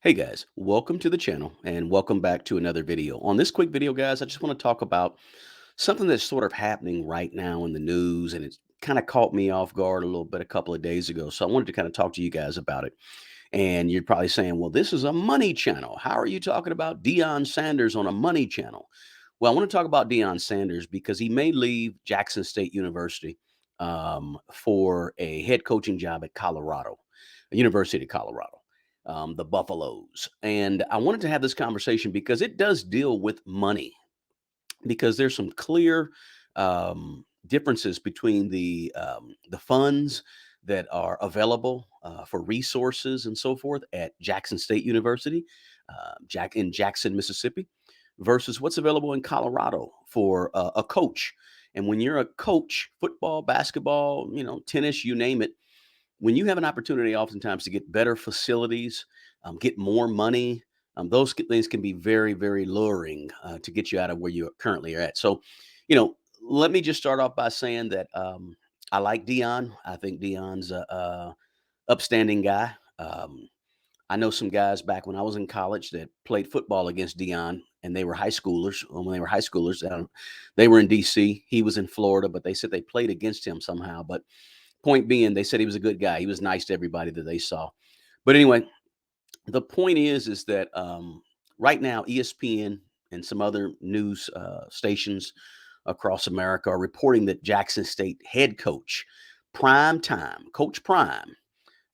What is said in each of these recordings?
Hey guys, welcome to the channel and welcome back to another video. On this quick video, guys, I just want to talk about something that's sort of happening right now in the news, and it's kind of caught me off guard a little bit a couple of days ago. So I wanted to kind of talk to you guys about it. And you're probably saying, well, this is a money channel. How are you talking about Deion Sanders on a money channel? Well, I want to talk about Deion Sanders because he may leave Jackson State University for a head coaching job at Colorado, University of Colorado, the Buffaloes. And I wanted to have this conversation because it does deal with money, because there's some clear differences between the funds that are available for resources and so forth at Jackson State University, Jack in Jackson, Mississippi, versus what's available in Colorado for a coach. And when you're a coach, football, basketball, tennis, you name it, when you have an opportunity oftentimes to get better facilities, get more money, things can be very, very luring to get you out of where you currently are at. So, let me just start off by saying that I like Dion. I think Dion's a upstanding guy. I know some guys back when I was in college that played football against Dion, and they were high schoolers. When they were high schoolers, they were in D.C. He was in Florida, but they said they played against him somehow. But point being, they said he was a good guy. He was nice to everybody that they saw. But anyway, the point is that right now ESPN and some other news stations across America are reporting that Jackson State head coach, prime time, Coach Prime,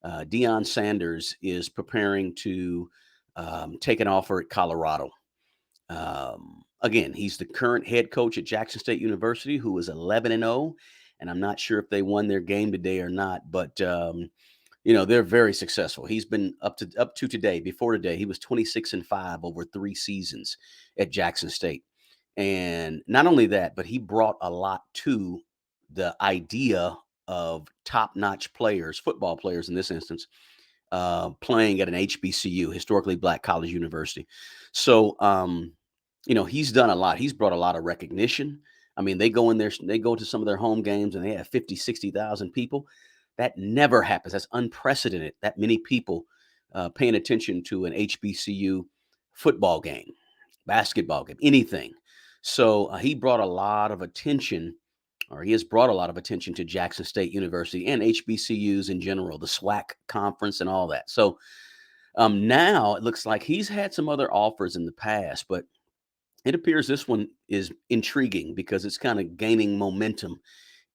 Deion Sanders, is preparing to take an offer at Colorado. Again, he's the current head coach at Jackson State University, who is 11-0, and I'm not sure if they won their game today or not, but they're very successful. He's been up to today. Before today, he was 26-5 over 3 seasons at Jackson State. And not only that, but he brought a lot to the idea of top-notch players, football players in this instance, playing at an HBCU, historically black college university. So, he's done a lot. He's brought a lot of recognition. I mean, they go in there, they go to some of their home games and they have 50, 60,000 people. That never happens. That's unprecedented. That many people paying attention to an HBCU football game, basketball game, anything. So he brought a lot of attention, or he has brought a lot of attention to Jackson State University and HBCUs in general, the SWAC conference and all that. So now it looks like he's had some other offers in the past, but it appears this one is intriguing because it's kind of gaining momentum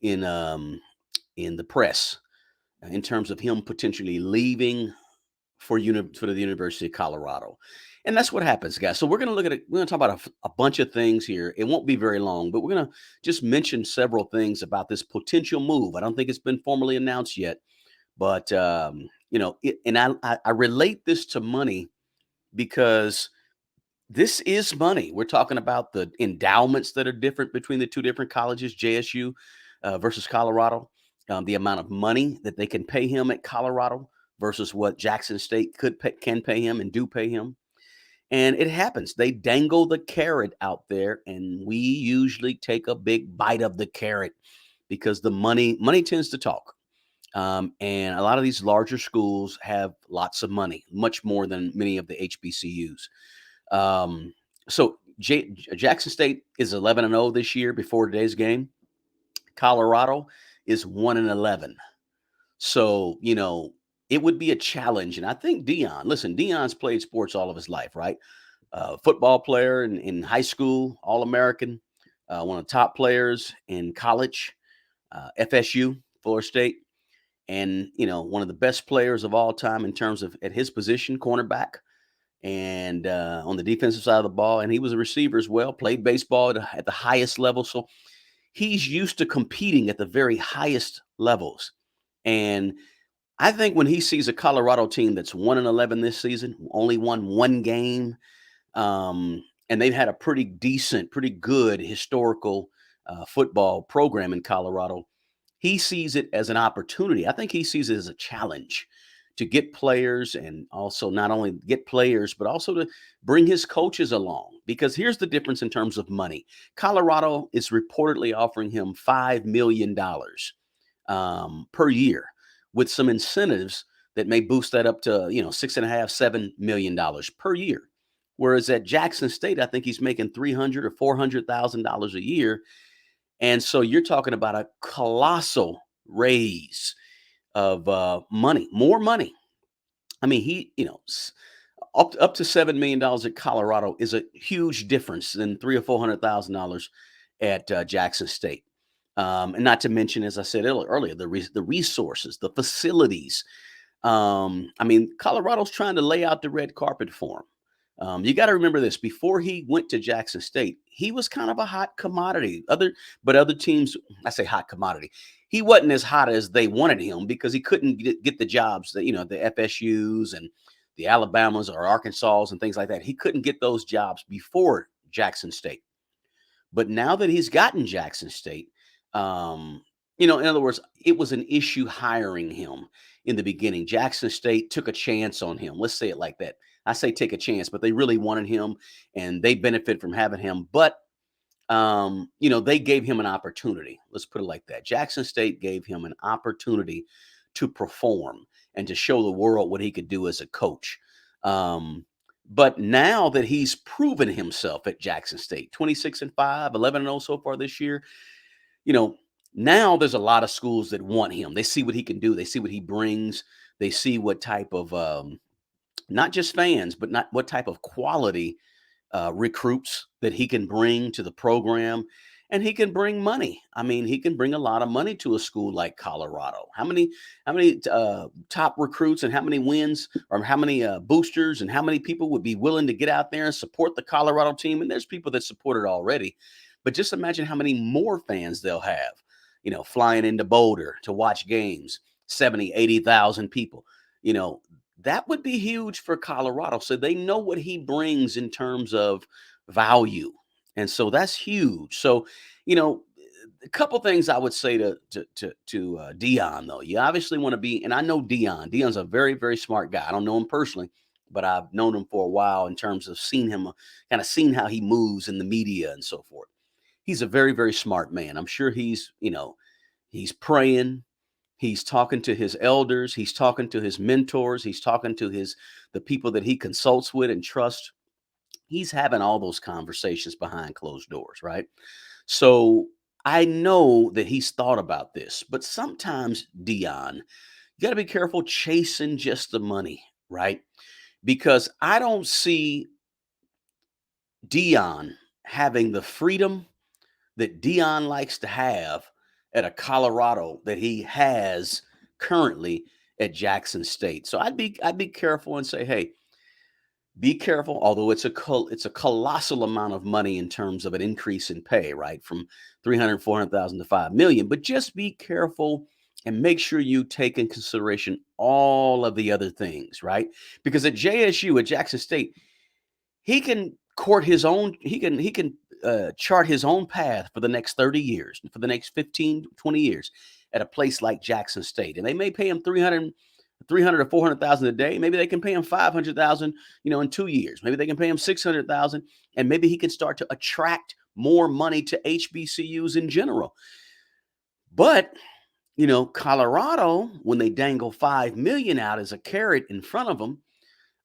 in in the press in terms of him potentially leaving for the University of Colorado. And that's what happens, guys. So we're going to look at it. We're going to talk about a bunch of things here. It won't be very long, but we're going to just mention several things about this potential move. I don't think it's been formally announced yet, but I relate this to money because this is money. We're talking about the endowments that are different between the two different colleges, JSU versus Colorado, the amount of money that they can pay him at Colorado versus what Jackson State can pay him and do pay him. And it happens. They dangle the carrot out there, and we usually take a big bite of the carrot because the money tends to talk. And a lot of these larger schools have lots of money, much more than many of the HBCUs. So Jackson State is 11-0 this year before today's game. Colorado is 1-11. So, it would be a challenge. And I think Deion's played sports all of his life, right? Football player in high school, All American, one of the top players in college, FSU, Florida State, and, one of the best players of all time in terms of at his position, cornerback, and on the defensive side of the ball. And he was a receiver as well, played baseball at the highest level. So he's used to competing at the very highest levels. And I think when he sees a Colorado team that's 1-11 this season, only won one game, and they've had a pretty decent, pretty good historical football program in Colorado, he sees it as an opportunity. I think he sees it as a challenge to get players, and also not only get players, but also to bring his coaches along. Because here's the difference in terms of money. Colorado is reportedly offering him $5 million per year with some incentives that may boost that up to, 6.5, $7 million per year. Whereas at Jackson State, I think he's making 300 or $400,000 a year. And so you're talking about a colossal raise of money, more money. I mean, up to $7 million at Colorado is a huge difference than three or $400,000 at Jackson State. And not to mention, as I said earlier, the resources, the facilities. I mean, Colorado's trying to lay out the red carpet for him. You got to remember this: before he went to Jackson State, he was kind of a hot commodity. Other teams, I say hot commodity. He wasn't as hot as they wanted him because he couldn't get the jobs that the FSU's and the Alabamas or Arkansas and things like that. He couldn't get those jobs before Jackson State. But now that he's gotten Jackson State, in other words, it was an issue hiring him in the beginning. Jackson State took a chance on him. Let's say it like that. I say take a chance, but they really wanted him and they benefit from having him. But, they gave him an opportunity. Let's put it like that. Jackson State gave him an opportunity to perform and to show the world what he could do as a coach. But now that he's proven himself at Jackson State, 26-5, 11-0 so far this year, now there's a lot of schools that want him. They see what he can do. They see what he brings. They see what type of, not just fans, but not what type of quality recruits that he can bring to the program. And he can bring money. I mean, he can bring a lot of money to a school like Colorado. How many top recruits and how many wins or how many boosters and how many people would be willing to get out there and support the Colorado team? And there's people that support it already. But just imagine how many more fans they'll have, flying into Boulder to watch games, 70, 80,000 people. That would be huge for Colorado. So they know what he brings in terms of value. And so that's huge. So, a couple things I would say to Deion, though. You obviously want to be, and I know Deion. Deion's a very, very smart guy. I don't know him personally, but I've known him for a while in terms of seeing him, kind of seeing how he moves in the media and so forth. He's a very, very smart man. I'm sure he's praying. He's talking to his elders. He's talking to his mentors. He's talking to the people that he consults with and trusts. He's having all those conversations behind closed doors, right? So I know that he's thought about this, but sometimes, Deion, you got to be careful chasing just the money, right? Because I don't see Deion having the freedom that Deion likes to have at a Colorado that he has currently at Jackson State. So I'd be careful and say, hey, be careful. Although it's a colossal amount of money in terms of an increase in pay, right, from 300, 400,000 to 5 million. But just be careful and make sure you take in consideration all of the other things, right? Because at JSU, at Jackson State, he can court his own. He can chart his own path for the next 30 years, for the next 15, 20 years at a place like Jackson State. And they may pay him 300 or 400,000 a day. Maybe they can pay him 500,000, in 2 years. Maybe they can pay him 600,000, and maybe he can start to attract more money to HBCUs in general. But, Colorado, when they dangle 5 million out as a carrot in front of them,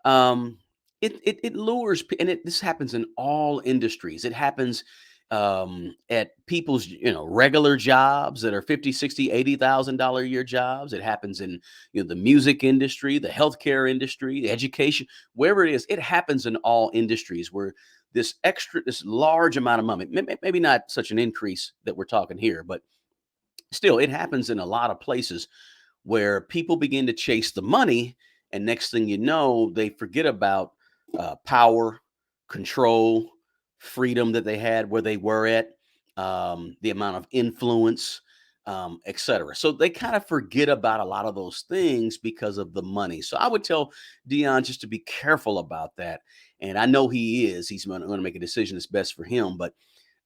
um, it lures, and this happens in all industries. It happens at people's regular jobs that are 50, 60, $80,000 a year jobs. It happens in the music industry, the healthcare industry, the education, wherever it is. It happens in all industries where this large amount of money, maybe not such an increase that we're talking here, but still, it happens in a lot of places where people begin to chase the money, and next thing you know, they forget about power, control, freedom that they had where they were at, the amount of influence, etc. So they kind of forget about a lot of those things because of the money. So I would tell Deion just to be careful about that. And I know he is. He's going to make a decision that's best for him, but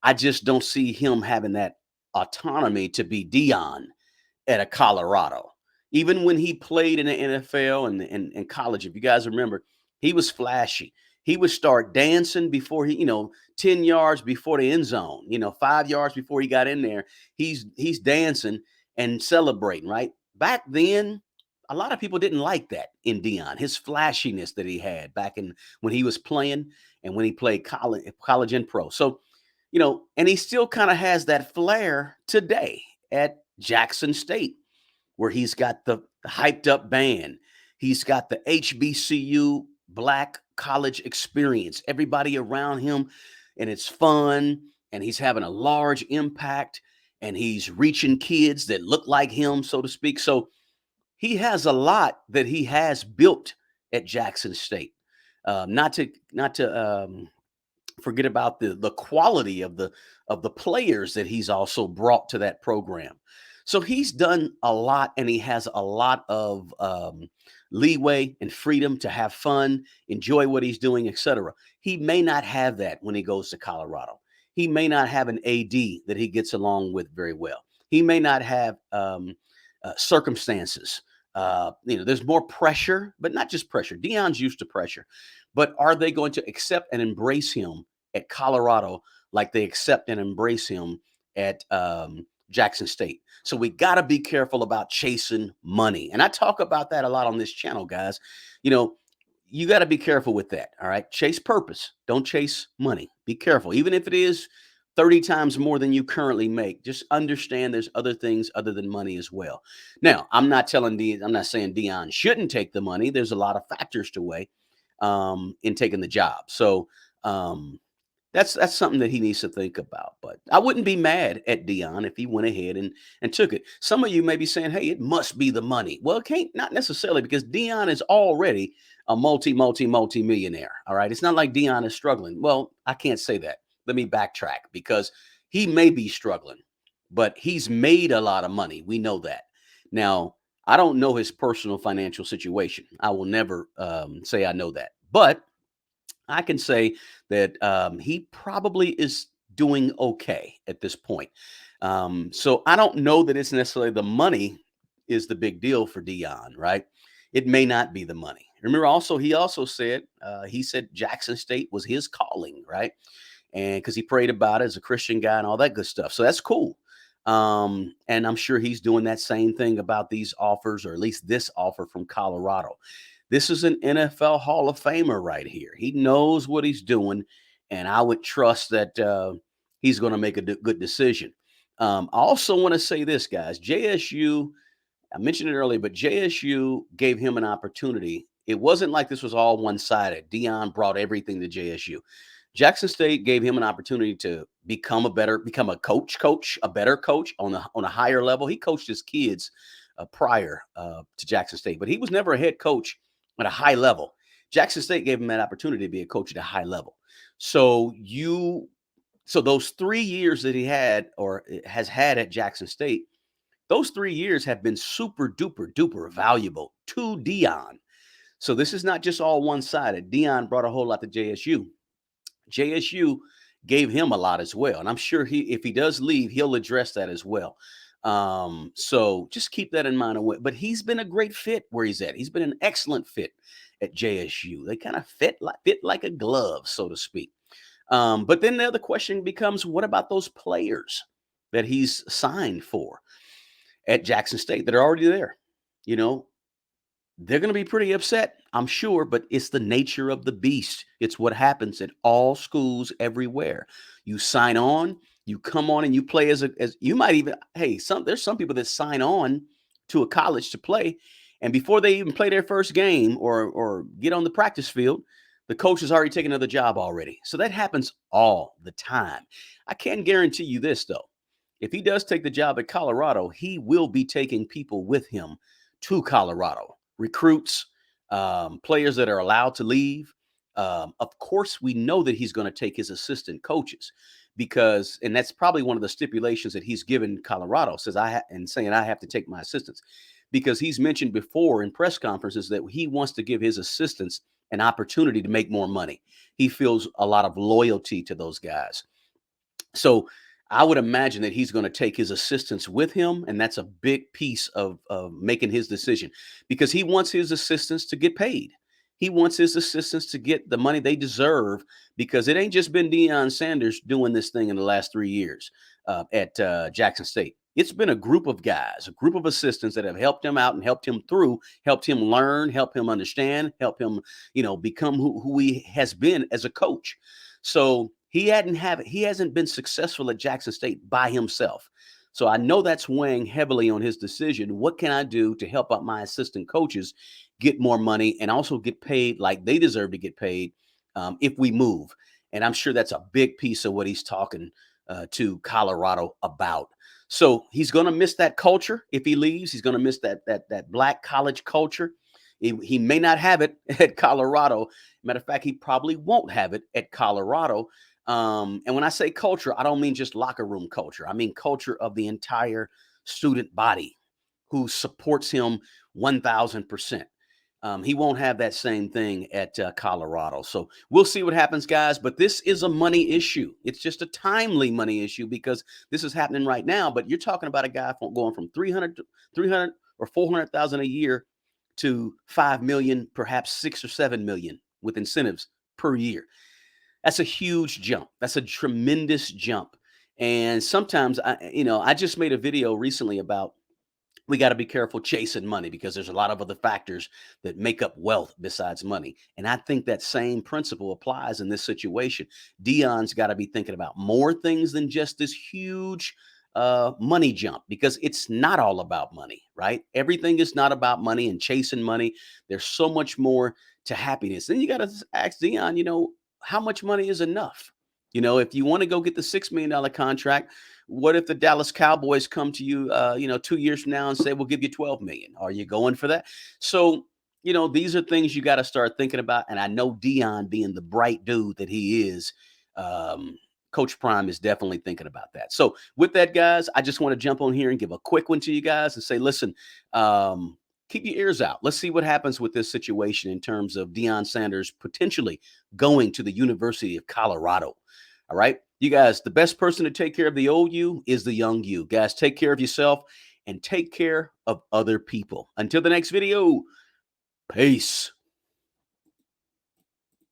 I just don't see him having that autonomy to be Deion at a Colorado. Even when he played in the NFL and college, if you guys remember, he was flashy. He would start dancing before 10 yards before the end zone, 5 yards before he got in there. He's dancing and celebrating, right? Back then, a lot of people didn't like that in Deion, his flashiness that he had back in when he was playing and when he played college and pro. So, and he still kind of has that flair today at Jackson State, where he's got the hyped up band. He's got the HBCU black college experience, everybody around him, and it's fun. And he's having a large impact and he's reaching kids that look like him, so to speak. So he has a lot that he has built at Jackson State. Not to forget about the quality of the players that he's also brought to that program. So he's done a lot, and he has a lot of leeway and freedom to have fun, enjoy what he's doing, etc. He may not have that when he goes to Colorado. He may not have an AD that he gets along with very well. He may not have circumstances. There's more pressure, but not just pressure. Deion's used to pressure, but are they going to accept and embrace him at Colorado like they accept and embrace him at Jackson State? So we got to be careful about chasing money. And I talk about that a lot on this channel, guys. You know, you got to be careful with that. All right. Chase purpose. Don't chase money. Be careful. Even if it is 30 times more than you currently make, just understand there's other things other than money as well. Now, I'm not saying Deion shouldn't take the money. There's a lot of factors to weigh in taking the job. So that's something that he needs to think about. But I wouldn't be mad at Deion if he went ahead and took it. Some of you may be saying, "Hey, it must be the money." Well, it can't, not necessarily, because Deion is already a multi millionaire. All right, it's not like Deion is struggling. Well, I can't say that. Let me backtrack, because he may be struggling, but he's made a lot of money. We know that. Now, I don't know his personal financial situation. I will never say I know that, but I can say that he probably is doing okay at this point. So I don't know that it's necessarily the money is the big deal for Dion, right? It may not be the money. Remember, also he also said he said Jackson State was his calling, right? And because he prayed about it as a Christian guy and all that good stuff. So that's cool. And I'm sure he's doing that same thing about these offers, or at least this offer from Colorado. This is an NFL Hall of Famer right here. He knows what he's doing, and I would trust that he's going to make a good decision. I also want to say this, guys. JSU, I mentioned it earlier, but JSU gave him an opportunity. It wasn't like this was all one-sided. Deion brought everything to JSU. Jackson State gave him an opportunity to become a better coach on a higher level. He coached his kids prior to Jackson State, but he was never a head coach at a high level. Jackson State gave him that opportunity to be a coach at a high level. So those 3 years that he had or has had at Jackson State, those 3 years have been super duper duper valuable to Deion. So this is not just all one-sided. Deion brought a whole lot to JSU. JSU gave him a lot as well. And I'm sure if he does leave, he'll address that as well. So just keep that in mind. But he's been a great fit where he's at. He's been an excellent fit at JSU. They kind of fit like a glove, so to speak. But then the other question becomes, what about those players that he's signed for at Jackson State that are already there? You know, they're going to be pretty upset, I'm sure, but it's the nature of the beast. It's what happens at all schools everywhere. You sign on, you come on, and you play as you might even, hey, there's some people that sign on to a college to play, and before they even play their first game or get on the practice field, the coach has already taken another job already. So that happens all the time. I can guarantee you this, though. If he does take the job at Colorado, he will be taking people with him to Colorado. Recruits, players that are allowed to leave. Of course, we know that he's going to take his assistant coaches and that's probably one of the stipulations that he's given Colorado, saying I have to take my assistants, because he's mentioned before in press conferences that he wants to give his assistants an opportunity to make more money. He feels a lot of loyalty to those guys. So I would imagine that he's going to take his assistants with him, and that's a big piece of making his decision, because he wants his assistants to get paid. He wants his assistants to get the money they deserve, because it ain't just been Deion Sanders doing this thing in the last 3 years at Jackson State. It's been a group of guys, a group of assistants that have helped him out and helped him through, helped him learn, helped him understand, help him, become who he has been as a coach. So he hasn't been successful at Jackson State by himself. So I know that's weighing heavily on his decision. What can I do to help out my assistant coaches get more money and also get paid like they deserve to get paid if we move? And I'm sure that's a big piece of what he's talking to Colorado about. So he's going to miss that culture if he leaves. He's going to miss that black college culture. He may not have it at Colorado. Matter of fact, he probably won't have it at Colorado. And when I say culture, I don't mean just locker room culture. I mean culture of the entire student body who supports him 1,000%. He won't have that same thing at Colorado. So we'll see what happens, guys. But this is a money issue. It's just a timely money issue because this is happening right now. But you're talking about a guy going from 300 or 400,000 a year to 5 million, perhaps 6 or 7 million with incentives per year. That's a huge jump. That's a tremendous jump. And sometimes I just made a video recently about we got to be careful chasing money because there's a lot of other factors that make up wealth besides money. And I think that same principle applies in this situation. Deion's got to be thinking about more things than just this huge money jump because it's not all about money, right? Everything is not about money and chasing money. There's so much more to happiness. Then you got to ask Deion, how much money is enough? If you want to go get the $6 million contract, what if the Dallas Cowboys come to you, 2 years from now and say, we'll give you 12 million? Are you going for that? So, these are things you got to start thinking about. And I know Deion, being the bright dude that he is, Coach Prime is definitely thinking about that. So with that, guys, I just want to jump on here and give a quick one to you guys and say, listen, keep your ears out. Let's see what happens with this situation in terms of Deion Sanders potentially going to the University of Colorado. All right. You guys, the best person to take care of the old you is the young you. Guys, take care of yourself and take care of other people. Until the next video, peace.